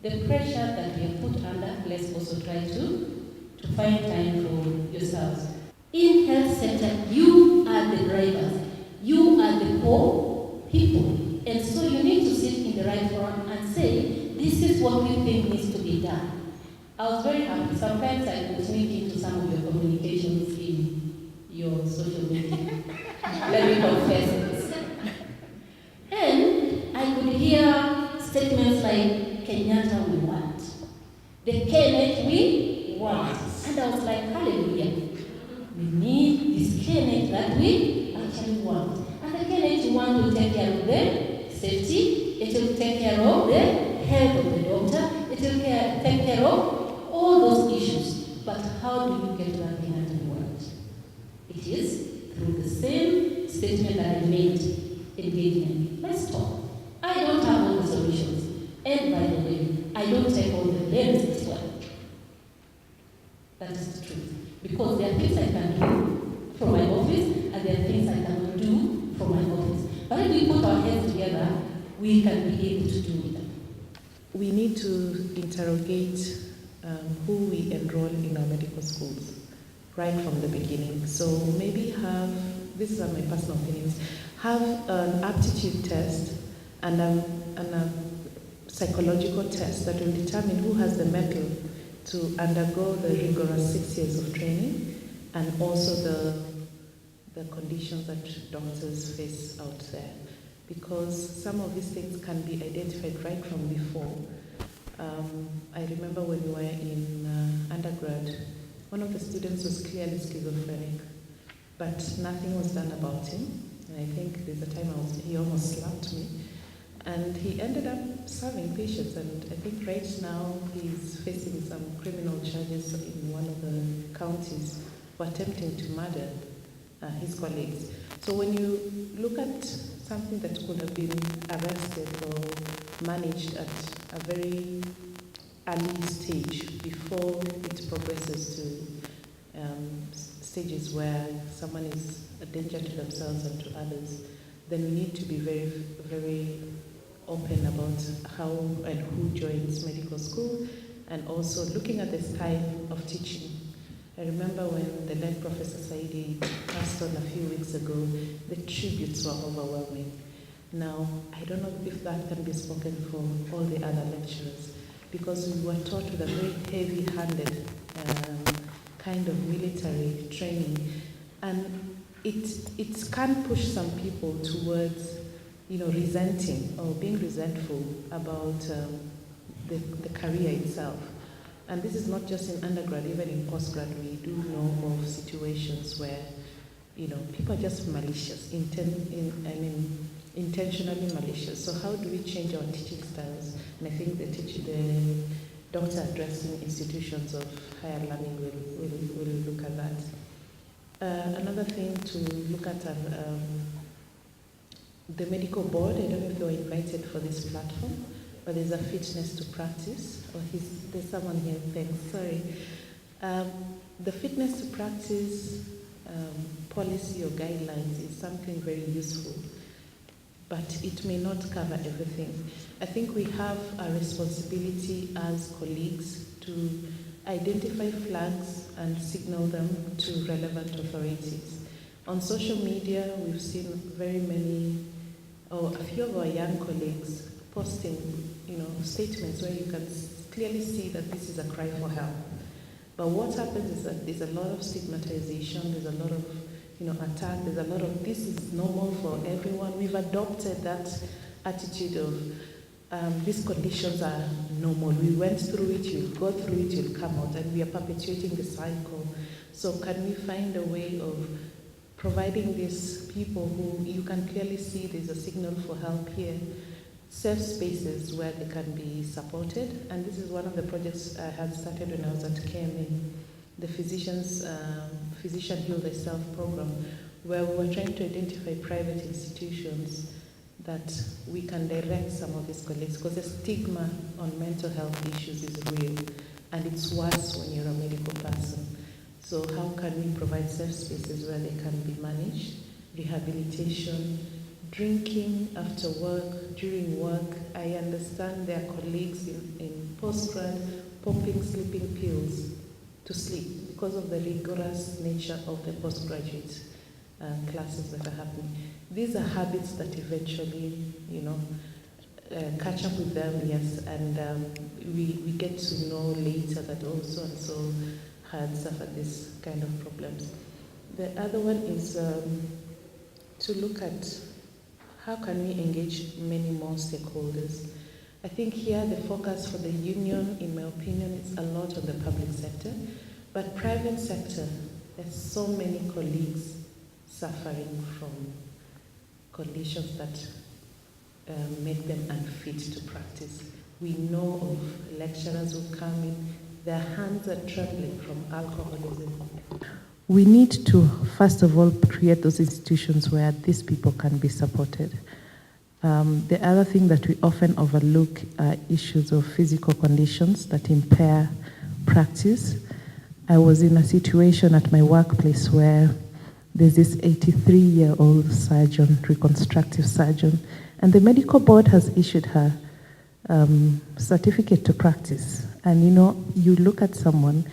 The pressure that we are put under, let's also try to find time for yourselves. In health sector, you are the drivers. You are the core people. And so you need to sit in the right forum and say, this is what we think needs to be done. I was very happy. Sometimes I was looking into some of your communications in your social media. Let me confess this. And I could hear statements like, Kenyatta we want. The KNH we want. And I was like, hallelujah. We need this KNH that we actually want. And the KNH want to take care of the safety, it will take care of the health of the doctor, it will take care of all those issues. But how do you get that thing into the world? It is through the same statement that I made, engagement. Let's talk. I don't have all the solutions. And by the way, I don't take all the blames as well. That is the truth. Because there are things I can do from my office, and there are things I cannot do from my office. But if we put our heads together, we can be able to do it. We need to interrogate who we enroll in our medical schools right from the beginning. So maybe these are my personal opinions, have an aptitude test and a psychological test that will determine who has the mettle to undergo the rigorous 6 years of training and also the conditions that doctors face out there. Because some of these things can be identified right from before. I remember when we were in undergrad, one of the students was clearly schizophrenic, but nothing was done about him. And I think there's a time he almost slapped me. And he ended up serving patients, and I think right now he's facing some criminal charges in one of the counties for attempting to murder his colleagues. So when you look at something that could have been arrested or managed at a very early stage before it progresses to stages where someone is a danger to themselves and to others, then we need to be very, very open about how and who joins medical school, and also looking at the style of teaching. I remember when the late Professor Saidi passed on a few weeks ago, the tributes were overwhelming. Now, I don't know if that can be spoken for all the other lecturers, because we were taught with a very heavy-handed kind of military training, and it can push some people towards resenting or being resentful about the career itself. And this is not just in undergrad, even in postgrad, we do know of situations where, people are just malicious, intentionally malicious. So how do we change our teaching styles? And I think the doctor addressing institutions of higher learning will look at that. Another thing to look at the medical board. I don't know if you were invited for this platform, but there's a fitness to practice. There's someone here, thanks, sorry. The fitness to practice policy or guidelines is something very useful, but it may not cover everything. I think we have a responsibility as colleagues to identify flags and signal them to relevant authorities. On social media, we've seen a few of our young colleagues posting, statements where you can clearly see that this is a cry for help. But what happens is that there's a lot of stigmatization, there's a lot of, attack, there's a lot of this is normal for everyone. We've adopted that attitude of these conditions are normal. We went through it, you'll go through it, you'll come out, and we are perpetuating the cycle. So can we find a way of providing these people who you can clearly see there's a signal for help here, safe spaces where they can be supported? And this is one of the projects I had started when I was at KMA, the Physician Heal Thyself program, where we were trying to identify private institutions that we can direct some of these colleagues, because the stigma on mental health issues is real, and it's worse when you're a medical person. So how can we provide safe spaces where they can be managed? Rehabilitation, drinking after work, during work. I understand there are colleagues in postgrad popping sleeping pills to sleep because of the rigorous nature of the postgraduate classes that are happening. These are habits that eventually, catch up with them, yes, and we get to know later that also and so had suffered this kind of problems. The other one is to look at how can we engage many more stakeholders. I think here the focus for the union, in my opinion, is a lot on the public sector, but private sector, there's so many colleagues suffering from conditions that make them unfit to practice. We know of lecturers who come in, their hands are trembling from alcoholism. We need to, first of all, create those institutions where these people can be supported. The other thing that we often overlook are issues of physical conditions that impair practice. I was in a situation at my workplace where there's this 83-year-old surgeon, reconstructive surgeon, and the medical board has issued her certificate to practice. And you look at someone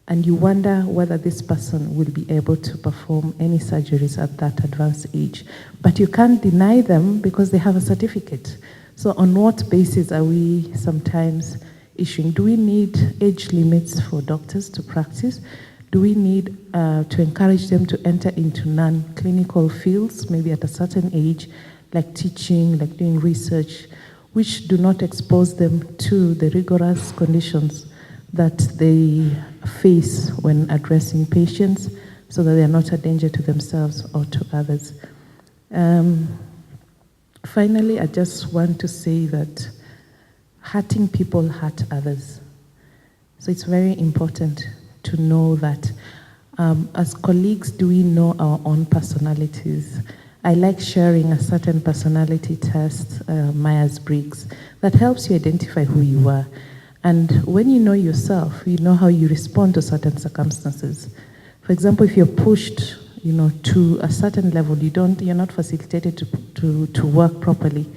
and you wonder whether this person will be able to perform any surgeries at that advanced age. But you can't deny them because they have a certificate. So on what basis are we sometimes issuing? Do we need age limits for doctors to practice? Do we need to encourage them to enter into non-clinical fields, maybe at a certain age, like teaching, like doing research, which do not expose them to the rigorous conditions that they face when addressing patients, so that they are not a danger to themselves or to others. Finally, I just want to say that hurting people hurt others. So it's very important to know that as colleagues, do we know our own personalities? I like sharing a certain personality test, Myers-Briggs, that helps you identify who you are. And when you know yourself, you know how you respond to certain circumstances. For example, if you're pushed, to a certain level, you're not facilitated to work properly.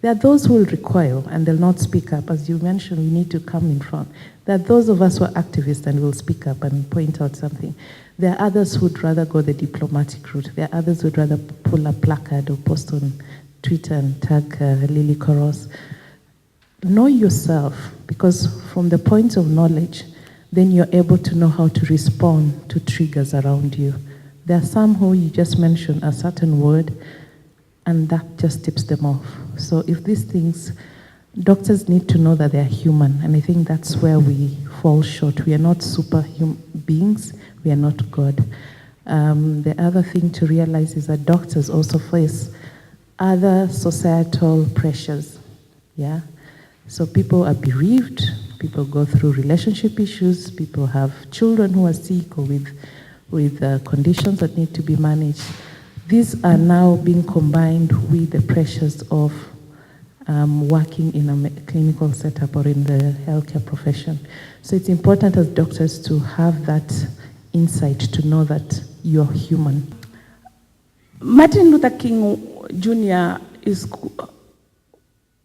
There are those who will recoil and they'll not speak up. As you mentioned, we need to come in front. There are those of us who are activists and will speak up and point out something. There are others who would rather go the diplomatic route. There are others who would rather pull a placard or post on Twitter and tag Lily Koros. Know yourself, because from the point of knowledge, then you're able to know how to respond to triggers around you. There are some who you just mention a certain word, and that just tips them off. So if these things, doctors need to know that they are human, and I think that's where we fall short. We are not superhuman beings, we are not God. The other thing to realize is that doctors also face other societal pressures, yeah? So people are bereaved, people go through relationship issues, people have children who are sick or with conditions that need to be managed. These are now being combined with the pressures of working in a clinical setup or in the healthcare profession. So it's important as doctors to have that insight, to know that you're human. Martin Luther King Jr.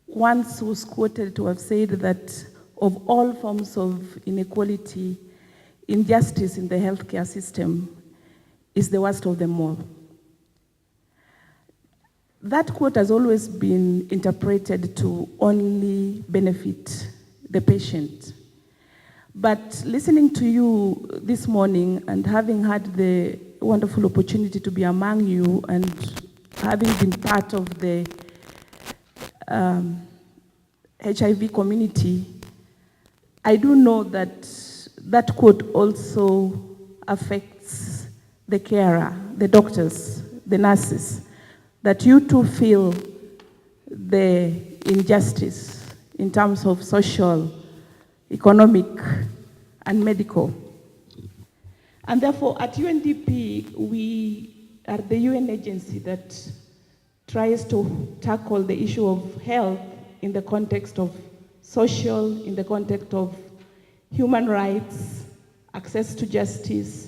once was quoted to have said that of all forms of inequality, injustice in the healthcare system is the worst of them all. That quote has always been interpreted to only benefit the patient. But listening to you this morning and having had the wonderful opportunity to be among you and having been part of the HIV community, I do know that that quote also affects the carer, the doctors, the nurses, that you too feel the injustice in terms of social, economic, and medical. And therefore, at UNDP, we are the UN agency that tries to tackle the issue of health in the context of social, in the context of human rights, access to justice,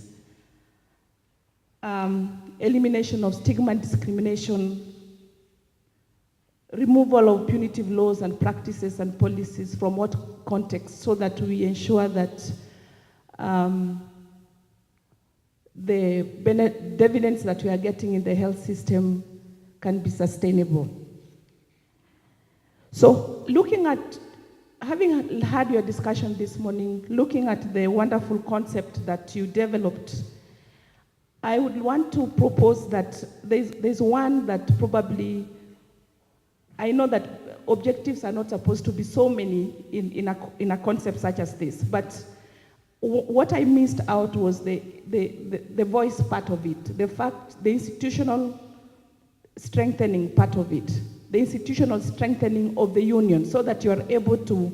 elimination of stigma and discrimination, removal of punitive laws and practices and policies from what context, so that we ensure that the dividends that we are getting in the health system can be sustainable. So looking at, having had your discussion this morning, looking at the wonderful concept that you developed, I would want to propose that there's one that probably, I know that objectives are not supposed to be so many in a concept such as this, but what I missed out was the voice part of it, the institutional strengthening part of it, the institutional strengthening of the union so that you are able to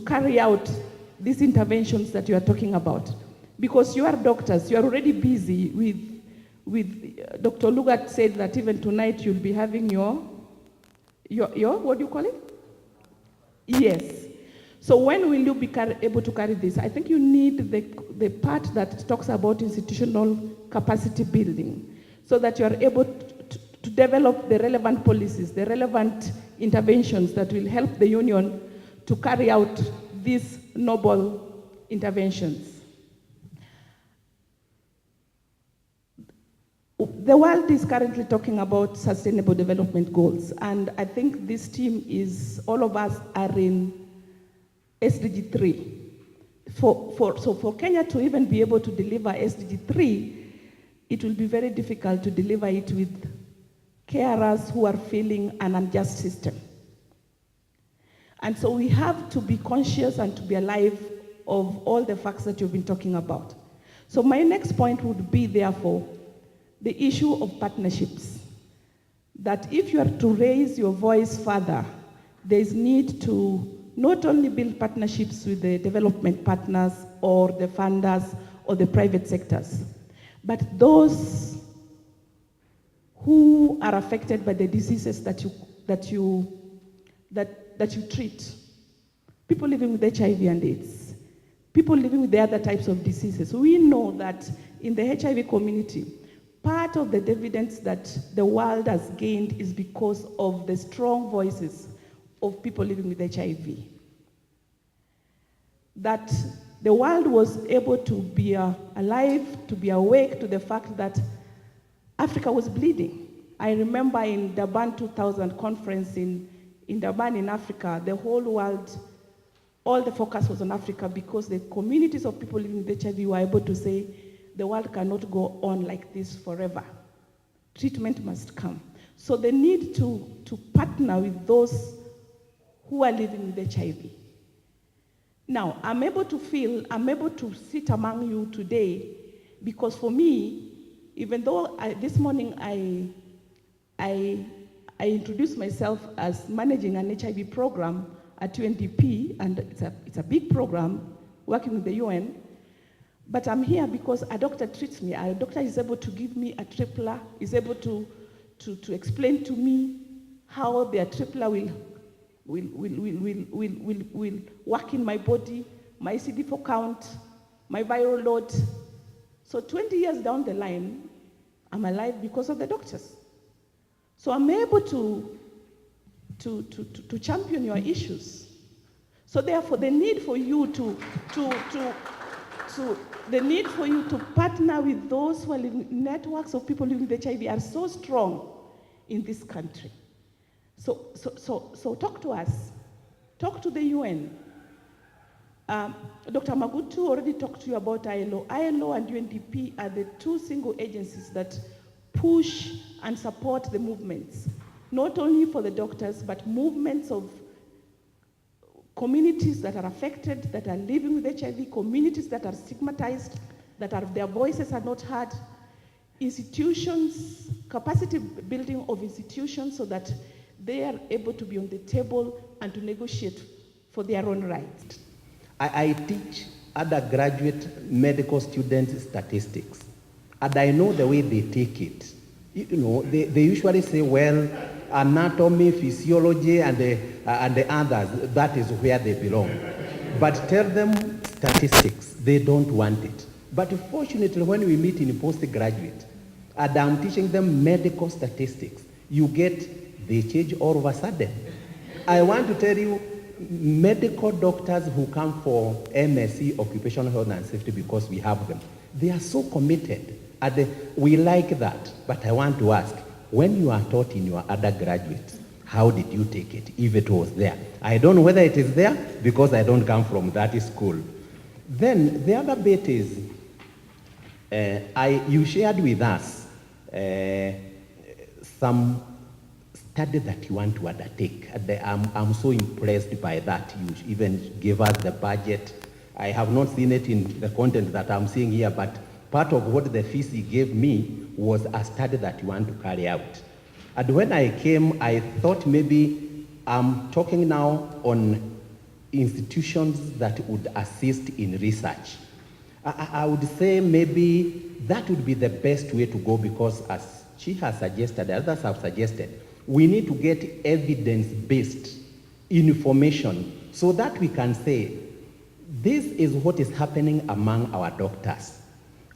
carry out these interventions that you are talking about. Because you are doctors, you are already busy with Dr. Lugat said that even tonight you'll be having your what do you call it? Yes. So when will you be able to carry this? I think you need the part that talks about institutional capacity building so that you are able to develop the relevant policies, the relevant interventions that will help the union to carry out these noble interventions. The world is currently talking about sustainable development goals, and I think this team is, all of us are in SDG 3. So for Kenya to even be able to deliver SDG 3, it will be very difficult to deliver it with carers who are feeling an unjust system. And so we have to be conscious and to be alive of all the facts that you've been talking about. So my next point would be, therefore, the issue of partnerships. That if you are to raise your voice further, there is need to not only build partnerships with the development partners or the funders or the private sectors, but those who are affected by the diseases that you treat. People living with HIV and AIDS, people living with the other types of diseases. We know that in the HIV community, part of the dividends that the world has gained is because of the strong voices of people living with HIV. That the world was able to be alive, to be awake to the fact that Africa was bleeding. I remember in Durban 2000 conference in Durban in Africa, the whole world, all the focus was on Africa because the communities of people living with HIV were able to say, the world cannot go on like this forever. Treatment must come. So the need to partner with those who are living with HIV. Now, I'm able to sit among you today because for me, even though this morning I introduced myself as managing an HIV program at UNDP, and it's a big program working with the UN, but I'm here because a doctor treats me. A doctor is able to give me a tripler, is able to explain to me how their tripler will work in my body, my CD4 count, my viral load. So 20 years down the line, I'm alive because of the doctors. So I'm able to champion your issues. So therefore, the need for you to partner with those who are living, networks of people living with HIV are so strong in this country. So talk to us, talk to the UN. Dr. Magutu already talked to you about ILO. ILO and UNDP are the two single agencies that push and support the movements, not only for the doctors, but movements of communities that are affected, that are living with HIV, communities that are stigmatized, their voices are not heard, institutions, capacity building of institutions so that they are able to be on the table and to negotiate for their own rights. I teach undergraduate medical students statistics, and I know the way they take it. You know, they usually say, well, anatomy, physiology, and the others, that is where they belong. But tell them statistics, they don't want it. But fortunately, when we meet in postgraduate, and I'm teaching them medical statistics, you get, they change all of a sudden. I want to tell you, medical doctors who come for MSc, Occupational Health and Safety, because we have them, they are so committed. And we like that. But I want to ask, when you are taught in your undergraduates, how did you take it, if it was there? I don't know whether it is there, because I don't come from that school. Then the other bit is, you shared with us some study that you want to undertake. I'm so impressed by that. You even gave us the budget. I have not seen it in the content that I'm seeing here, but part of what the FICI gave me was a study that you want to carry out. And when I came, I thought maybe I'm talking now on institutions that would assist in research. I would say maybe that would be the best way to go, because as she has suggested, others have suggested, we need to get evidence-based information so that we can say, this is what is happening among our doctors.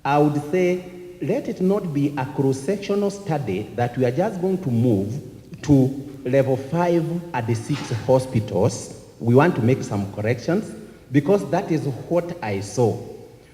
I would say, let it not be a cross-sectional study that we are just going to move to level 5 at the 6 hospitals. We want to make some corrections, because that is what I saw.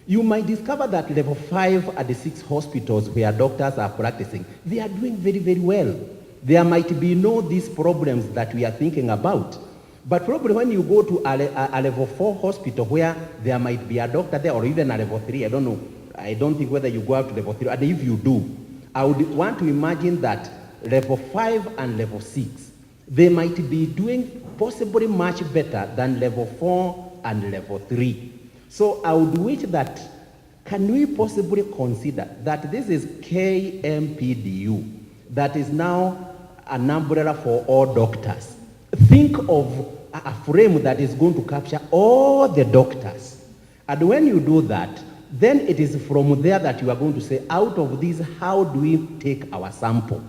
You might discover that level 5 at the 6 hospitals where doctors are practicing, they are doing very, very well. There might be no these problems that we are thinking about. But probably when you go to a level 4 hospital where there might be a doctor there, or even a level 3, I don't know. I don't think whether you go out to level 3, and if you do, I would want to imagine that level 5 and level 6, they might be doing possibly much better than level 4 and level 3. So I would wish that, can we possibly consider that this is KMPDU, that is now an umbrella for all doctors. Think of a frame that is going to capture all the doctors. And when you do that, then it is from there that you are going to say, out of these, how do we take our sample?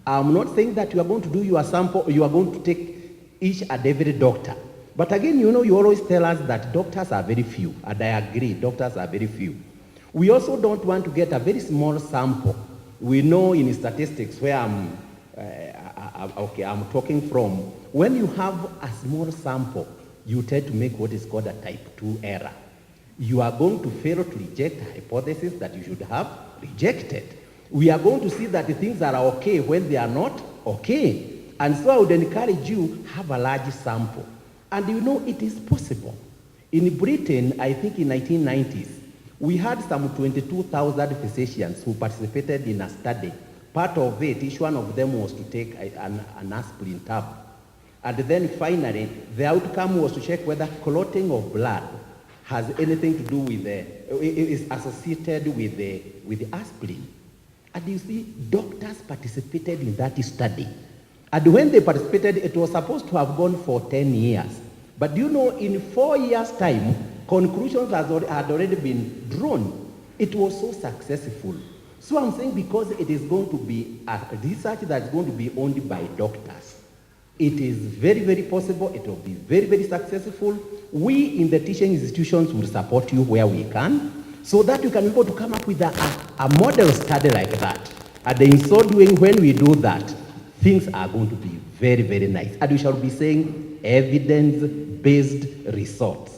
I'm not saying that you are going to do your sample, or you are going to take each and every doctor. But again, you know, you always tell us that doctors are very few, and I agree, doctors are very few. We also don't want to get a very small sample. We know in statistics where I'm talking from, when you have a small sample, you tend to make what is called a type 2 error. You are going to fail to reject a hypothesis that you should have rejected. We are going to see that the things are okay when they are not okay. And so I would encourage you, have a large sample. And you know, it is possible. In Britain, I think in 1990s, we had some 22,000 physicians who participated in a study. Part of it, each one of them was to take an aspirin tab. And then finally, the outcome was to check whether clotting of blood has anything to do with is associated with the aspirin. And you see, doctors participated in that study. And when they participated, it was supposed to have gone for 10 years. But you know, in 4 years' time, conclusions had already been drawn. It was so successful. So I'm saying, because it is going to be a research that's going to be owned by doctors, it is very, very possible. It will be very, very successful. We in the teaching institutions will support you where we can, so that you can be able to come up with a model study like that. And in so doing, when we do that, things are going to be very, very nice. And we shall be saying evidence-based results.